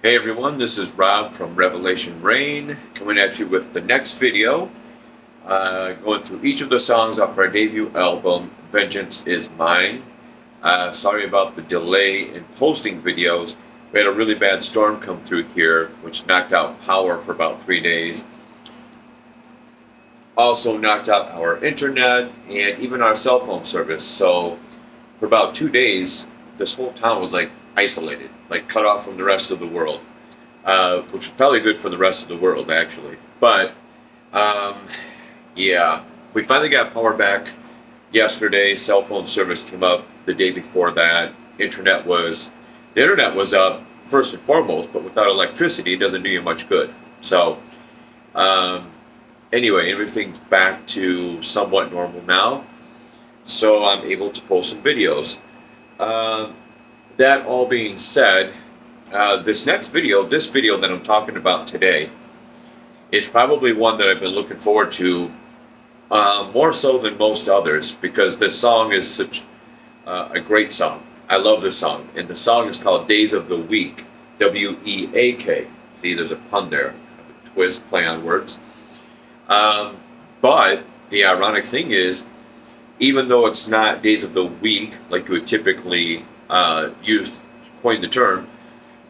Hey everyone, this is Rob from Revelation Rain coming at you with the next video, going through each of the songs off our debut album, Vengeance Is Mine. Sorry about the delay in posting videos. We had a really bad storm come through here, which knocked out power for about 3 days. Also knocked out our internet and even our cell phone service. So for about 2 days, this whole town was like isolated, like cut off from the rest of the world, which was probably good for the rest of the world actually. But um, yeah, we finally got power back yesterday. Cell phone service came up the day before that. The internet was up first and foremost, but without electricity, it doesn't do you much good. So um, anyway, everything's back to somewhat normal now. So I'm able to post some videos. Um, that all being said, this video that I'm talking about today, is probably one that I've been looking forward to more so than most others because this song is such a great song. I love this song, and the song is called Days of the Week, W-E-A-K. See, there's a pun there, a twist, play on words. Um, but the ironic thing is, even though it's not days of the week like you would typically coin the term,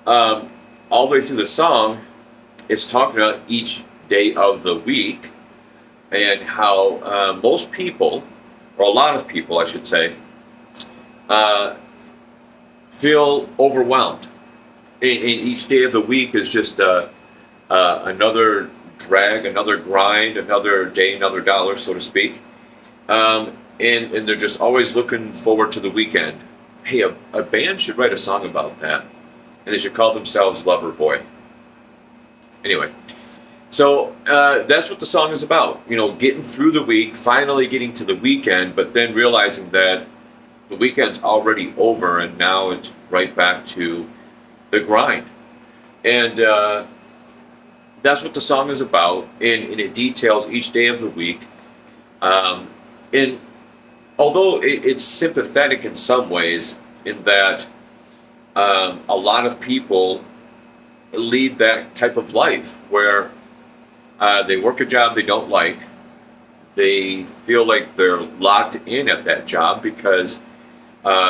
all the way through the song, it's talking about each day of the week and how most people, or a lot of people, I should say, uh, feel overwhelmed. And each day of the week is just another drag, another grind, another day, another dollar, so to speak. And they're just always looking forward to the weekend. Hey, a band should write a song about that, and they should call themselves Loverboy. Anyway, so that's what the song is about. You know, getting through the week, finally getting to the weekend, but then realizing that the weekend's already over, and now it's right back to the grind. And that's what the song is about, and it details each day of the week. And although it's sympathetic in some ways, in that a lot of people lead that type of life where they work a job they don't like, they feel like they're locked in at that job because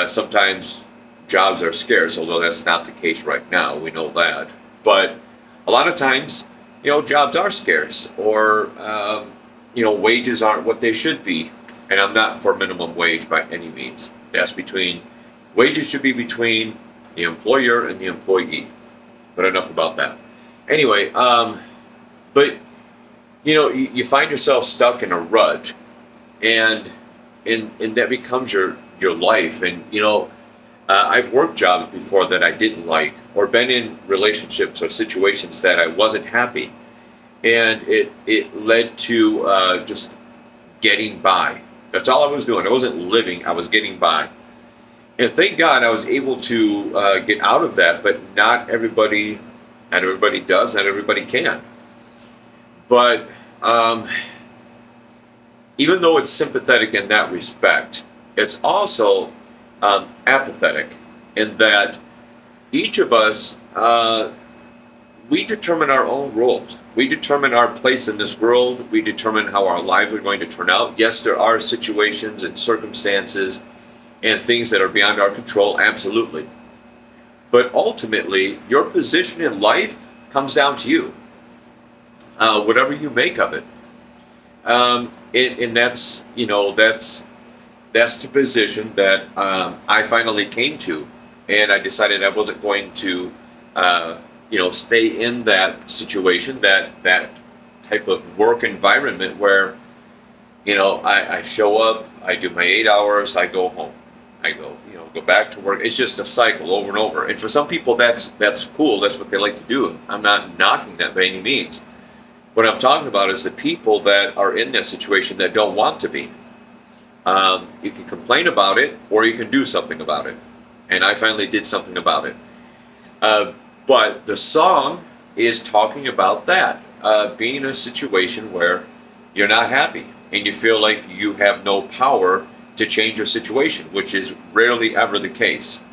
sometimes jobs are scarce, although that's not the case right now, we know that. But a lot of times, jobs are scarce, or wages aren't what they should be. And I'm not for minimum wage by any means. Wages should be between the employer and the employee. But enough about that. Anyway, but you find yourself stuck in a rut, and that becomes your life. And I've worked jobs before that I didn't like, or been in relationships or situations that I wasn't happy, and it led to just getting by. That's all I was doing. I wasn't living. I was getting by. And thank God I was able to get out of that, but not everybody does, not everybody can. But even though it's sympathetic in that respect, it's also apathetic in that each of us, we determine our own roles. We determine our place in this world. We determine how our lives are going to turn out. Yes, there are situations and circumstances and things that are beyond our control, absolutely. But ultimately, your position in life comes down to you, whatever you make of it. And that's the position that I finally came to, and I decided I wasn't going to stay in that situation, that type of work environment where, I show up, I do my 8 hours, I go home, I go back to work. It's just a cycle over and over. And for some people, that's cool. That's what they like to do. I'm not knocking that by any means. What I'm talking about is the people that are in that situation that don't want to be. You can complain about it, or you can do something about it. And I finally did something about it. But the song is talking about that, being in a situation where you're not happy and you feel like you have no power to change your situation, which is rarely ever the case.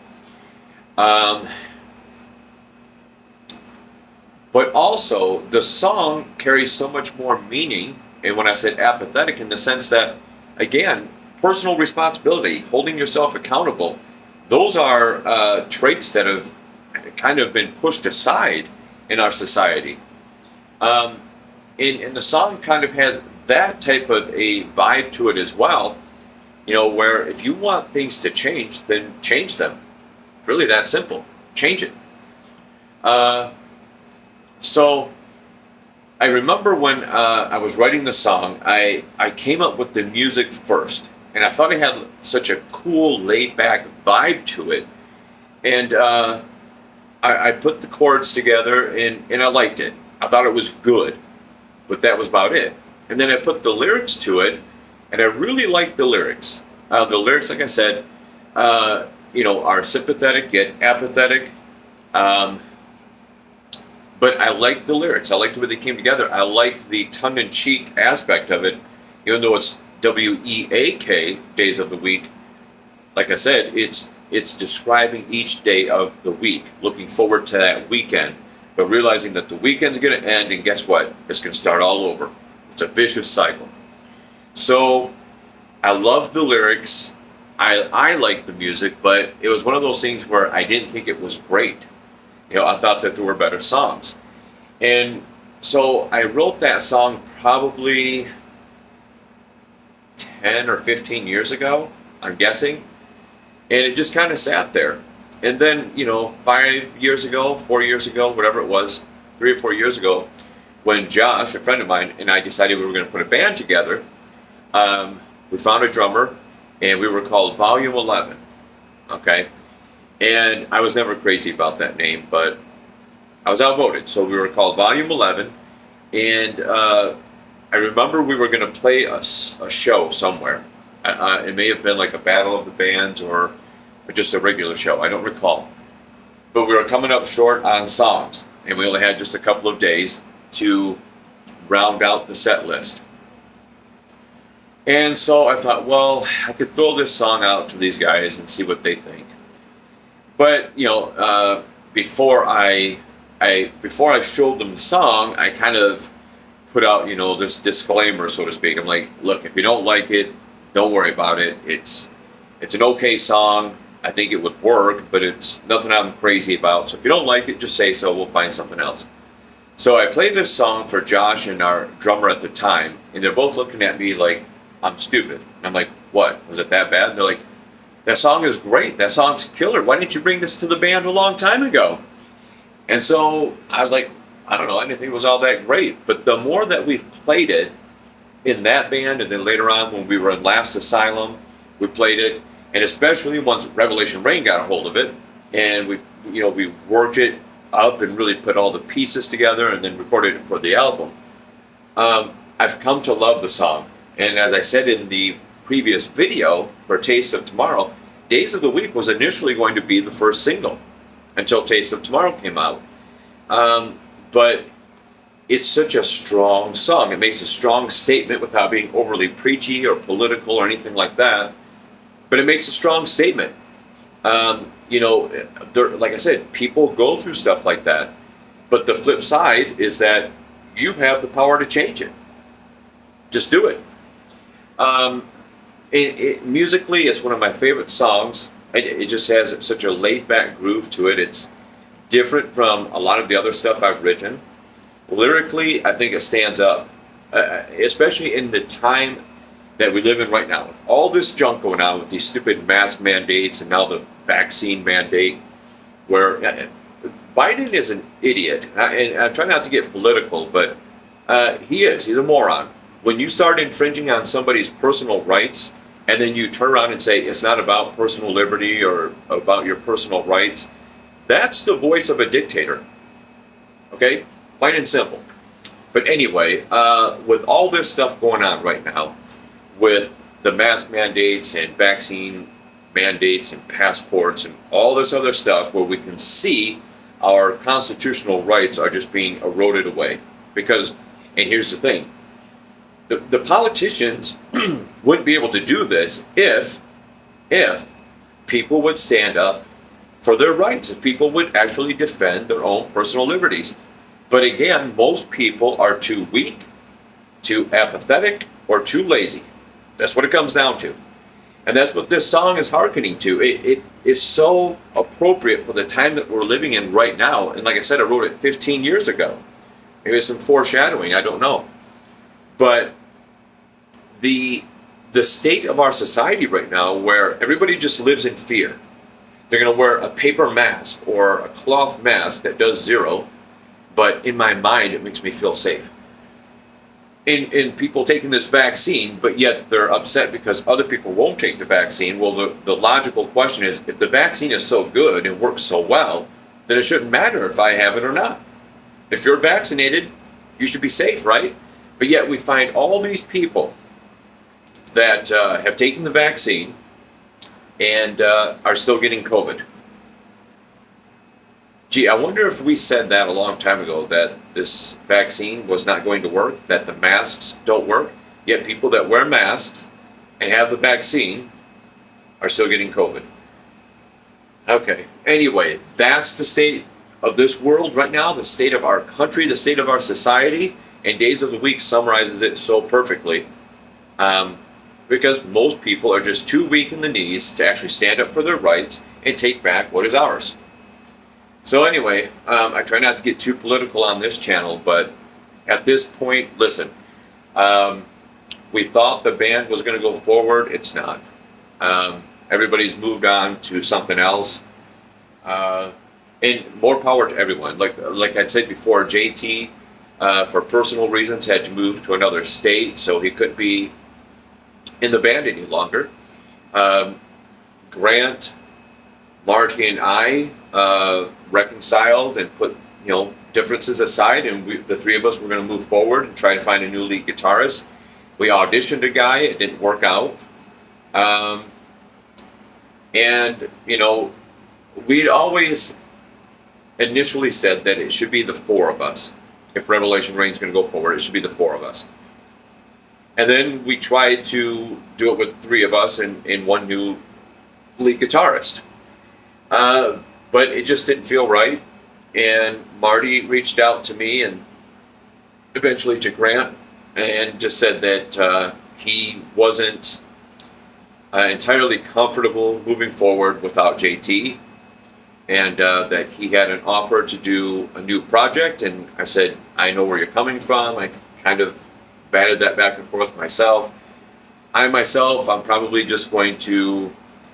But also, the song carries so much more meaning. And when I said apathetic, in the sense that, again, personal responsibility, holding yourself accountable, those are traits that have kind of been pushed aside in our society. Um, and the song kind of has that type of a vibe to it as well, where if you want things to change, then change them. Really that simple. Change it. Uh, so I remember when I was writing the song, I came up with the music first. And I thought it had such a cool, laid back vibe to it. And I put the chords together and I liked it. I thought it was good, but that was about it. And then I put the lyrics to it, and I really liked the lyrics. The lyrics, like I said, are sympathetic yet apathetic. Um, but I liked the lyrics. I liked the way they came together. I liked the tongue-in-cheek aspect of it, even though it's WEAK, days of the week. Like I said, it's describing each day of the week, looking forward to that weekend, but realizing that the weekend's going to end, and guess what? It's going to start all over. It's a vicious cycle. So I loved the lyrics. I liked the music, but it was one of those things where I didn't think it was great. I thought that there were better songs. And so I wrote that song probably 10 or 15 years ago, I'm guessing. And it just kind of sat there. And then, 5 years ago, 4 years ago, whatever it was, 3 or 4 years ago, when Josh, a friend of mine, and I decided we were going to put a band together, we found a drummer, and we were called Volume 11. Okay? And I was never crazy about that name, but I was outvoted. So we were called Volume 11. And I remember we were going to play a show somewhere. It may have been like a battle of the bands or just a regular show. I don't recall. But we were coming up short on songs, and we only had just a couple of days to round out the set list. And so I thought, well, I could throw this song out to these guys and see what they think. But before I showed them the song, I kind of put out this disclaimer, so to speak. I'm like, look, if you don't like it, don't worry about it. It's an okay song. I think it would work, but it's nothing I'm crazy about. So if you don't like it, just say so. We'll find something else. So I played this song for Josh and our drummer at the time, and they're both looking at me like I'm stupid. And I'm like, what? Was it that bad? And they're like, that song is great. That song's killer. Why didn't you bring this to the band a long time ago? And so I was like, I don't know. I didn't think it was all that great. But the more that we've played it in that band, and then later on when we were in Last Asylum, we played it. And especially once Revelation Rain got a hold of it, and we worked it up and really put all the pieces together and then recorded it for the album. I've come to love the song. And as I said in the previous video for Taste of Tomorrow, Days of the Week was initially going to be the first single until Taste of Tomorrow came out. But it's such a strong song. It makes a strong statement without being overly preachy or political or anything like that. But it makes a strong statement. Like I said, people go through stuff like that. But the flip side is that you have the power to change it. Just do it. Musically, it's one of my favorite songs. It just has such a laid-back groove to it. It's different from a lot of the other stuff I've written. Lyrically, I think it stands up, especially in the time that we live in right now. With all this junk going on with these stupid mask mandates and now the vaccine mandate, where Biden is an idiot. And I try not to get political, but he is. He's a moron. When you start infringing on somebody's personal rights, and then you turn around and say it's not about personal liberty or about your personal rights, that's the voice of a dictator. Okay? Plain and simple. But anyway, with all this stuff going on right now, with the mask mandates and vaccine mandates and passports and all this other stuff where we can see our constitutional rights are just being eroded away. Because, and here's the thing, the politicians wouldn't be able to do this if people would stand up for their rights, if people would actually defend their own personal liberties. But again, most people are too weak, too apathetic, or too lazy. That's what it comes down to. And that's what this song is hearkening to. It is so appropriate for the time that we're living in right now. And like I said, I wrote it 15 years ago. Maybe it's some foreshadowing, I don't know. But the state of our society right now, where everybody just lives in fear. They're going to wear a paper mask or a cloth mask that does zero, but in my mind it makes me feel safe. In people taking this vaccine, but yet they're upset because other people won't take the vaccine. Well, the logical question is, if the vaccine is so good and works so well, then it shouldn't matter if I have it or not. If you're vaccinated, you should be safe, right? But yet we find all these people that have taken the vaccine and are still getting COVID. Gee, I wonder if we said that a long time ago, that this vaccine was not going to work, that the masks don't work, yet people that wear masks and have the vaccine are still getting COVID. Okay, anyway, that's the state of this world right now, the state of our country, the state of our society, and Days of the Week summarizes it so perfectly. Because most people are just too weak in the knees to actually stand up for their rights and take back what is ours. So anyway, I try not to get too political on this channel, but at this point, listen, we thought the band was going to go forward. It's not. Everybody's moved on to something else. And more power to everyone. Like I said before, JT, for personal reasons, had to move to another state, so he couldn't be in the band any longer. Grant, Marty, and I reconciled and put differences aside, and the three of us were going to move forward and try to find a new lead guitarist. We auditioned a guy; it didn't work out, and we'd always initially said that it should be the four of us. If Revelation Reign's going to go forward, it should be the four of us. And then we tried to do it with three of us and one new lead guitarist. But it just didn't feel right. And Marty reached out to me and eventually to Grant and just said that he wasn't entirely comfortable moving forward without JT, and that he had an offer to do a new project. And I said, I know where you're coming from. I kind of batted that back and forth myself. I'm probably just going to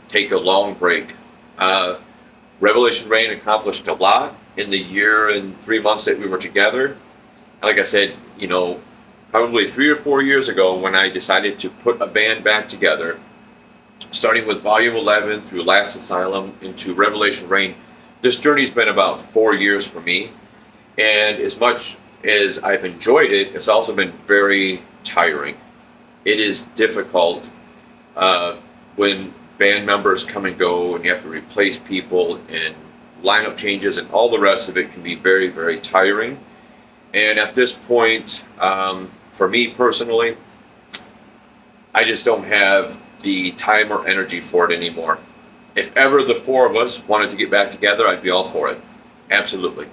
take a long break. Revelation Reign accomplished a lot in the year and 3 months that we were together. Like I said, probably 3 or 4 years ago, when I decided to put a band back together, starting with Volume 11 through Last Asylum into Revelation Reign, this journey's been about 4 years for me. And as much as I've enjoyed it, it's also been very tiring. It is difficult when band members come and go and you have to replace people, and lineup changes and all the rest of it can be very, very tiring. And at this point, for me personally, I just don't have the time or energy for it anymore. If ever the four of us wanted to get back together, I'd be all for it. Absolutely.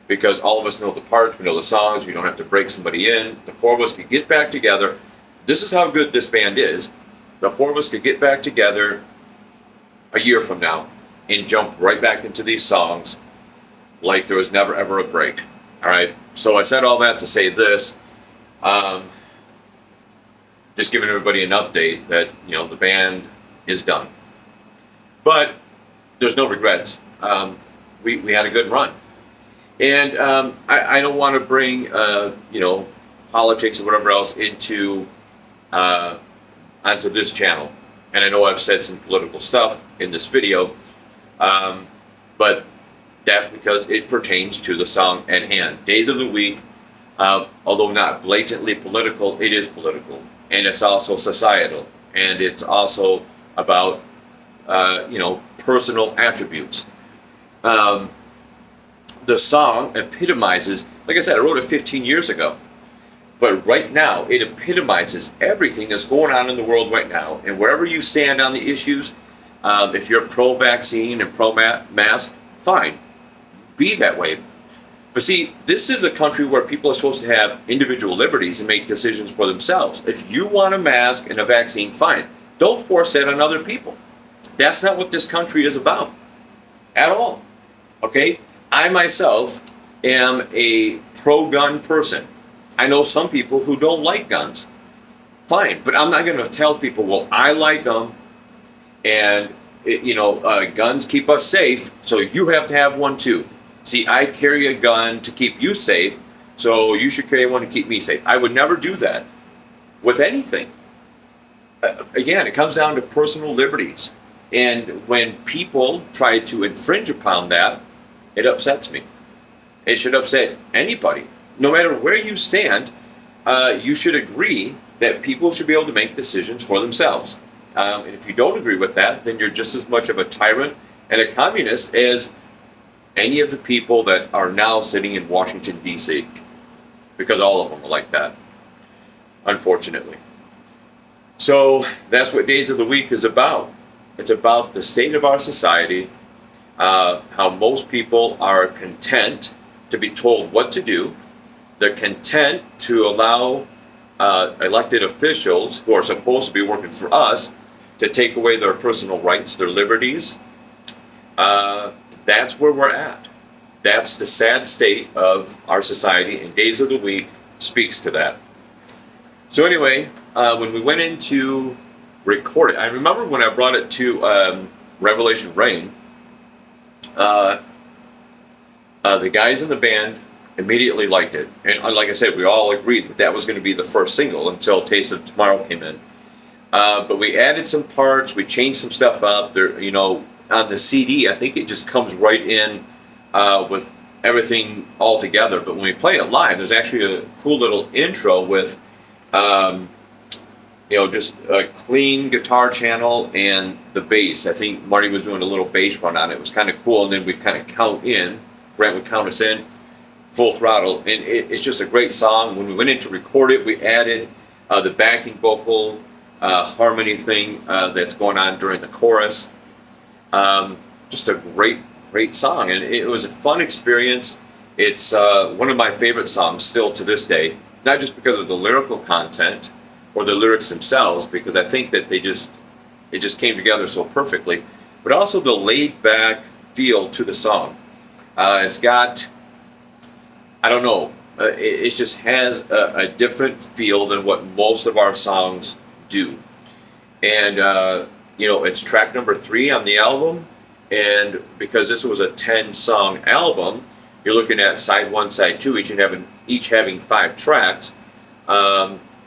Because all of us know the parts, we know the songs, we don't have to break somebody in. The four of us could get back together. This is how good this band is. The four of us could get back together a year from now and jump right back into these songs like there was never ever a break. All right. So I said all that to say this. Just giving everybody an update that the band is done, but there's no regrets. We had a good run, and I don't want to bring politics or whatever else into onto this channel. And I know I've said some political stuff in this video, but that's because it pertains to the song at hand. Days of the Week, although not blatantly political, it is political. And it's also societal. And it's also about, personal attributes. The song epitomizes, like I said, I wrote it 15 years ago. But right now, it epitomizes everything that's going on in the world right now. And wherever you stand on the issues, if you're pro-vaccine and pro-mask, fine. Be that way. But see, this is a country where people are supposed to have individual liberties and make decisions for themselves. If you want a mask and a vaccine, fine. Don't force that on other people. That's not what this country is about at all. Okay? I myself am a pro-gun person. I know some people who don't like guns. Fine, but I'm not going to tell people, well, I like them, and guns keep us safe, so you have to have one too. See, I carry a gun to keep you safe, so you should carry one to keep me safe. I would never do that with anything. Again, it comes down to personal liberties. And when people try to infringe upon that, it upsets me. It should upset anybody. No matter where you stand, you should agree that people should be able to make decisions for themselves. And if you don't agree with that, then you're just as much of a tyrant and a communist as any of the people that are now sitting in Washington, D.C., because all of them are like that, unfortunately. So that's what Days of the Week is about. It's about the state of our society, how most people are content to be told what to do. They're content to allow elected officials who are supposed to be working for us to take away their personal rights, their liberties. That's where we're at. That's the sad state of our society, and Days of the Week speaks to that. So anyway, when we went in to record it, I remember when I brought it to Revelation Rain, the guys in the band immediately liked it. And like I said, we all agreed that that was going to be the first single until Taste of Tomorrow came in. But we added some parts, we changed some stuff up. There, on the CD, I think it just comes right in with everything all together. But when we play it live, there's actually a cool little intro with, just a clean guitar channel and the bass. I think Marty was doing a little bass run on it. It was kind of cool. And then we'd kind of count in. Brent would count us in full throttle. And it's just a great song. When we went in to record it, we added the backing vocal harmony thing that's going on during the chorus. Just a great song, and it was a fun experience. It's one of my favorite songs still to this day, not just because of the lyrical content or the lyrics themselves, because I think that it just came together so perfectly, but also the laid back feel to the song. It's got, I don't know, it just has a different feel than what most of our songs do. And it's track number 3 on the album, and because this was a 10-song album, you're looking at side 1, side 2, each having 5 tracks.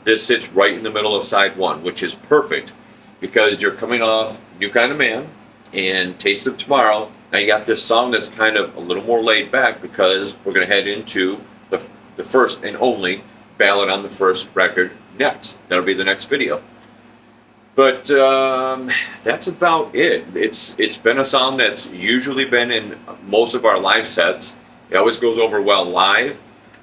This sits right in the middle of side 1, which is perfect because you're coming off New Kind of Man and Taste of Tomorrow. Now you got this song that's kind of a little more laid back because we're going to head into the first and only ballad on the first record next. That'll be the next video. But that's about it. It's been a song that's usually been in most of our live sets. It always goes over well live.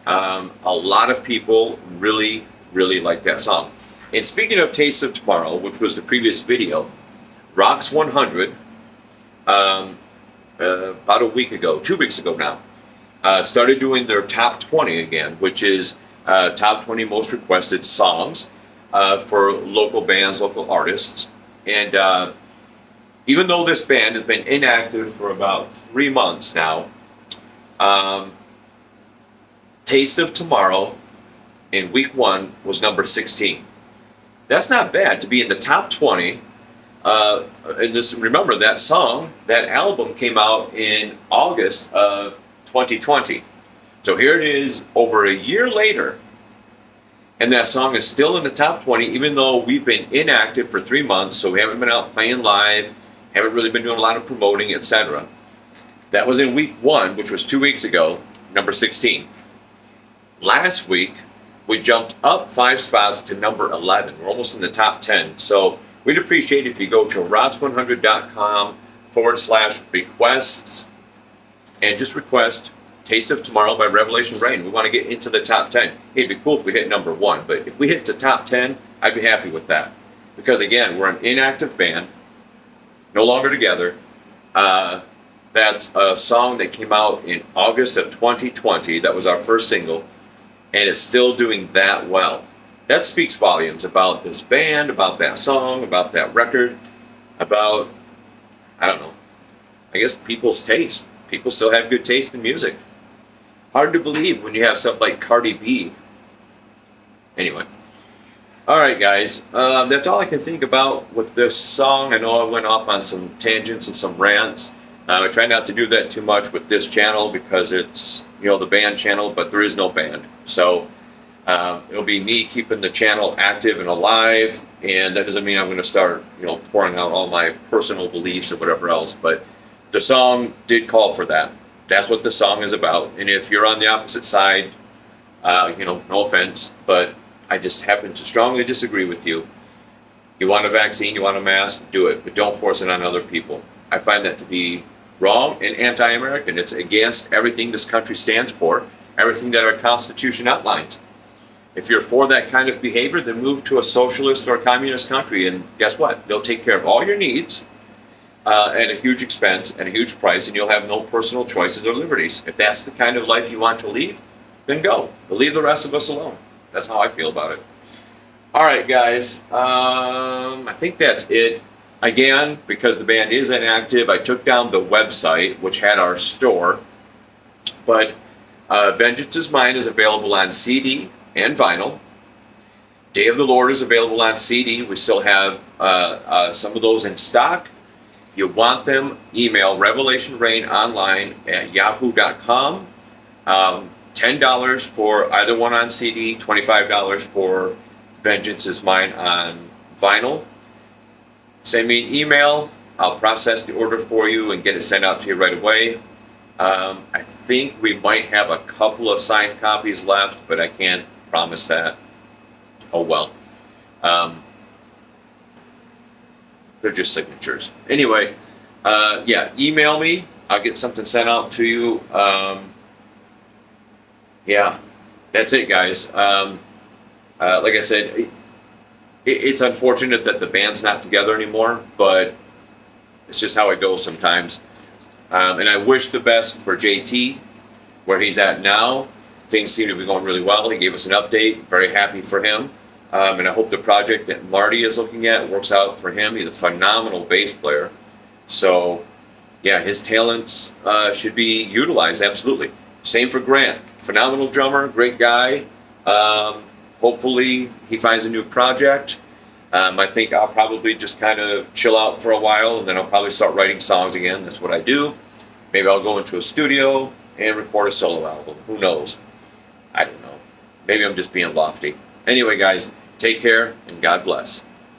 A lot of people really like that song. And speaking of Taste of Tomorrow, which was the previous video, Rocks 100, about a week ago, 2 weeks ago now, started doing their top 20 again, which is top 20 most requested songs for local bands, local artists. And even though this band has been inactive for about 3 months now, Taste of Tomorrow in week 1 was number 16. That's not bad to be in the top 20. And remember, that song, that album came out in August of 2020. So here it is over a year later, and that song is still in the top 20, even though we've been inactive for 3 months, so we haven't been out playing live, haven't really been doing a lot of promoting, etc. That was in week 1, which was 2 weeks ago, number 16. Last week, we jumped up 5 spots to number 11. We're almost in the top 10. So we'd appreciate if you go to rods100.com/requests and just request Taste of Tomorrow by Revelation Rain. We want to get into the top 10. It'd be cool if we hit number 1, but if we hit the top 10, I'd be happy with that. Because again, we're an inactive band, no longer together, That's a song that came out in August of 2020. That was our first single, and it's still doing that well. That speaks volumes about this band, about that song, about that record, about, I don't know, I guess people's taste. People still have good taste in music. Hard to believe when you have stuff like Cardi B. Anyway. All right, guys. That's all I can think about with this song. I know I went off on some tangents and some rants. I try not to do that too much with this channel because it's, the band channel, but there is no band. So it'll be me keeping the channel active and alive, and that doesn't mean I'm going to start, pouring out all my personal beliefs or whatever else. But the song did call for that. That's what the song is about. And if you're on the opposite side, no offense, but I just happen to strongly disagree with you. You want a vaccine, you want a mask, do it, but don't force it on other people. I find that to be wrong and anti-American. It's against everything this country stands for, everything that our Constitution outlines. If you're for that kind of behavior, then move to a socialist or a communist country, and guess what? They'll take care of all your needs at a huge expense and a huge price, and you'll have no personal choices or liberties. If that's the kind of life you want to lead, then go. But leave the rest of us alone. That's how I feel about it. All right, guys. I think that's it. Again, because the band is inactive, I took down the website, which had our store. But Vengeance Is Mine is available on CD and vinyl. Day of the Lord is available on CD. We still have some of those in stock. If you want them, email revelationrainonline@yahoo.com. $10 for either one on CD, $25 for Vengeance Is Mine on vinyl. Send me an email. I'll process the order for you and get it sent out to you right away. I think we might have a couple of signed copies left, but I can't promise that. Oh well. They're just signatures. Anyway, email me. I'll get something sent out to you. That's it, guys. Like I said, it's unfortunate that the band's not together anymore, but it's just how it goes sometimes. And I wish the best for JT, where he's at now. Things seem to be going really well. He gave us an update. Very happy for him. And I hope the project that Marty is looking at works out for him. He's a phenomenal bass player. So, his talents should be utilized, absolutely. Same for Grant. Phenomenal drummer, great guy. Hopefully he finds a new project. I think I'll probably just kind of chill out for a while, and then I'll probably start writing songs again. That's what I do. Maybe I'll go into a studio and record a solo album. Who knows? I don't know. Maybe I'm just being lofty. Anyway, guys, take care and God bless.